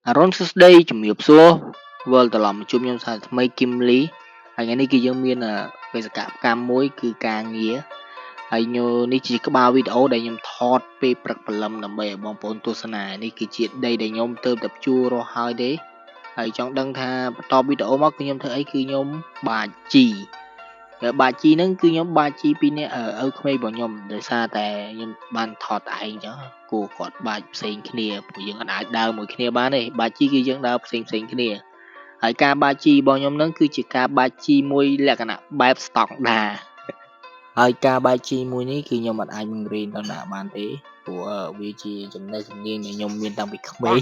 Aaron Susday ជំរាបសួរវិលត្រឡប់មកជួបខ្ញុំសាថ្មីគឹមលីហើយថ្ងៃនេះគឺយើងមានបេសកកម្មមួយគឺការងារហើយនេះជាក្បាលវីដេអូដែលខ្ញុំថតពេលព្រឹកព្រលឹមដើម្បីឲ្យបងប្អូនទស្សនានេះគឺជាដីដែលខ្ញុំទៅតែជួររស់ហើយទេហើយចង់ដឹងថាបន្តវីដេអូមកគឺខ្ញុំធ្វើអីគឺខ្ញុំបាជីហ្នឹងគឺខ្ញុំបាជីពីនេះឪក្មេងរបស់ខ្ញុំដោយសារតែខ្ញុំបានថតឯងអញ្ចឹងគូគាត់បាច់ផ្សេងគ្នាព្រោះយើងអាចដើរមួយគ្នាបានទេបាជីគឺយើងដើរផ្សេងគ្នាហើយការបាជីរបស់ខ្ញុំហ្នឹងគឺជាការបាជីមួយលក្ខណៈបែបស្តង់ដាហើយការបាជីមួយនេះគឺខ្ញុំអាចបង្រៀនដល់អ្នកបានទេព្រោះវាជាចំណេះជំនាញដែលខ្ញុំមានតាំងពីក្មេង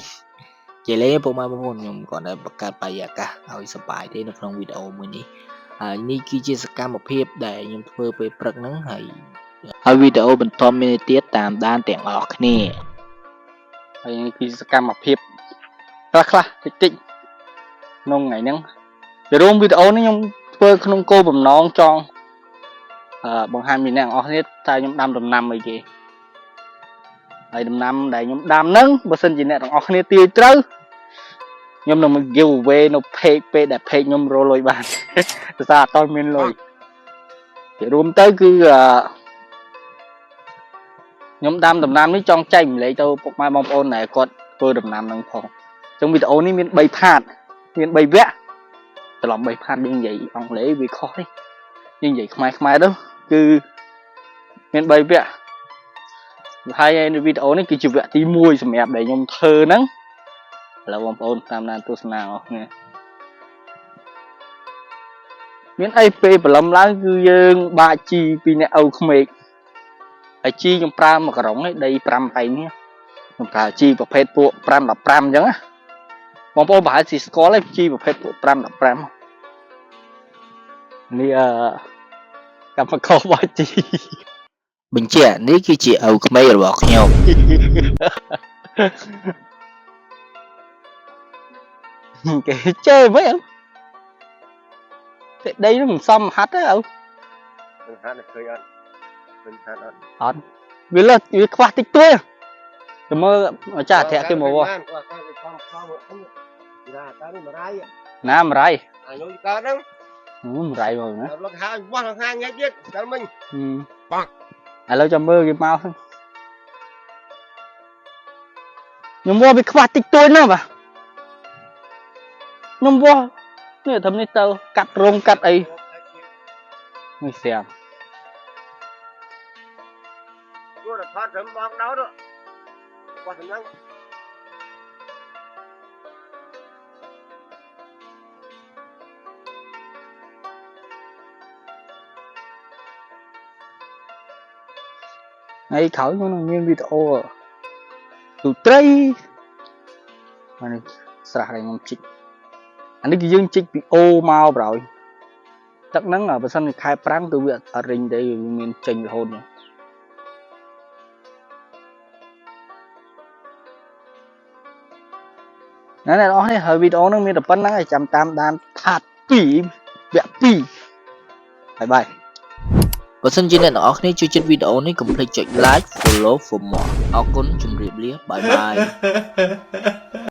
ជាលេពុកម៉ែបងប្អូនខ្ញុំគាត់ដែលបង្កើតបរិយាកាសឲ្យសប្បាយទេនៅក្នុងវីដេអូមួយនេះហើយនេះគឺជាសកម្មភាពដែលខ្ញុំធ្វើពេលព្រឹកហ្នឹងហើយវីដេអូបន្តមានទៀតតាមដានទាំងអស់គ្នាហើយនេះគឺសកម្មភាពខ្លះតិចក្នុងថ្ងៃហ្នឹងជារួមវីដេអូនេះខ្ញុំធ្វើក្នុងគោលបំណងចង់បង្ហាញពីអ្នកទាំងអស់គ្នាថាខ្ញុំដាំដំណាំអីគេហើយដំណាំដែលខ្ញុំដាំហ្នឹងបើសិនជាអ្នកទាំងអស់គ្នាទាយត្រូវខ្ញុំនឹង give away នៅ page ពេលដែល page ខ្ញុំរលុយបានដោយសារអត់មានលុយជារួមទៅគឺខ្ញុំដាំដំណាំនេះចង់ចែកម្លែកទៅពុកម៉ែបងប្អូនដែលគាត់ធ្វើដំណាំហ្នឹងផងអញ្ចឹងវីដេអូនេះមាន3ផាតមាន3វគ្គត្រឡប់3ផាតយើងនិយាយអង់គ្លេសវាខុសទេយើងនិយាយខ្មែរទៅគឺមាន3វគ្គហើយនៅវីដេអូនេះគឺជាវគ្គទី1សម្រាប់ដែលខ្ញុំធ្វើហ្នឹងឥឡូវបងប្អូនតាមដានទស្សនាអស់គ្នាមានអីពេលព្រលឹមឡើងគឺយើងបាក់ជីពីអ្នកឪក្មេកហើយជីខ្ញុំប្រើមកក្រុងនេះដី5ប៉ែងនេះខ្ញុំប្រើជីប្រភេទពួក5 15អញ្ចឹងណាបងប្អូនប្រហែលជាស្គាល់ទេជីប្រភេទពួក5 15នេះកម្មករបាក់ជីបញ្ជាក់នេះគឺជាឪក្មេករបស់ខ្ញុំគេជើវិញតែដីនោះមិនសមហាត់ទេហាត់ឃើញអត់អត់វាលើវាខ្វះតិចតួចតែមើលអាចារ្យធាក់គេមកណាមរៃអាយុកើតហ្នឹងមរៃមកណាលឹកហើយបោះខាងងាយទៀតដល់មិញប៉ឥឡូវចាំមើលគេមកខ្ញុំមកវាខ្វះតិចតួចណាបាទខ្ញុំវោះនេះធ្វើនេះទៅកាត់រងកាត់អីនេះស្រាប់គួរតែថតត្រឹមបងដោតបោះសំឡេងថ្ងៃក្រោយខ្ញុំនឹងមានវីដេអូទូត្រីអានេះស្រះដែលខ្ញុំជីកអានេះគឺយើងជីកពីអូមកប្រហើយទឹកហ្នឹងបើសិនខែប្រាំងគឺវាអត់រិញទេវាមានចេញរហូតហ្នឹងអ្នកនរអស់នេះហើយវីដេអូហ្នឹងមានតែប៉ុណ្្នឹងហើយចាំតាមដានផាត2វគ្គ2បាយបើសិនជាអ្នកនរអស់គ្នាជួយចិត្តវីដេអូនេះកុំភ្លេចចុច like follow for more អរគុណជម្រាបលាបាយ